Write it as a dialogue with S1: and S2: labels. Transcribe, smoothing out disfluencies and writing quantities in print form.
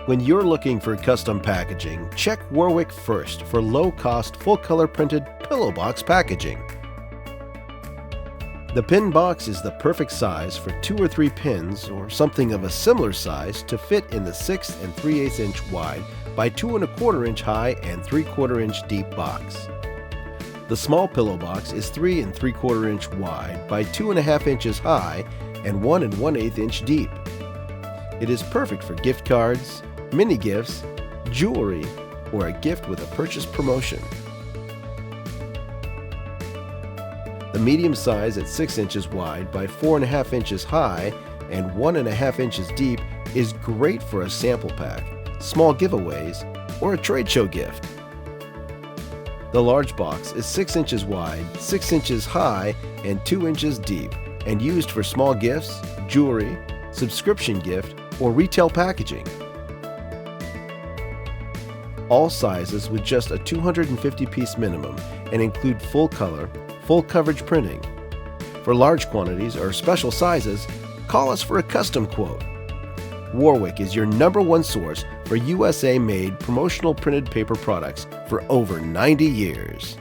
S1: When you're looking for custom packaging, check Warwick first for low-cost, full-color printed pillow box packaging. The pin box is the perfect size for 2 or 3 pins or something of a similar size to fit in the 6 3/8 inch wide by 2 1/4 inch high and 3/4 inch deep box. The small pillow box is 3 3/4 inch wide by 2 1/2 inches high and 1 1/8 inch deep. It is perfect for gift cards, mini gifts, jewelry, or a gift with a purchase promotion. The medium size at 6 inches wide by 4 1/2 inches high and 1 1/2 inches deep is great for a sample pack, small giveaways, or a trade show gift. The large box is 6 inches wide, 6 inches high, and 2 inches deep, and used for small gifts, jewelry, subscription gift, or retail packaging. All sizes with just a 250-piece minimum and include full color, full coverage printing. For large quantities or special sizes, call us for a custom quote. Warwick is your #1 source for USA-made promotional printed paper products for over 90 years.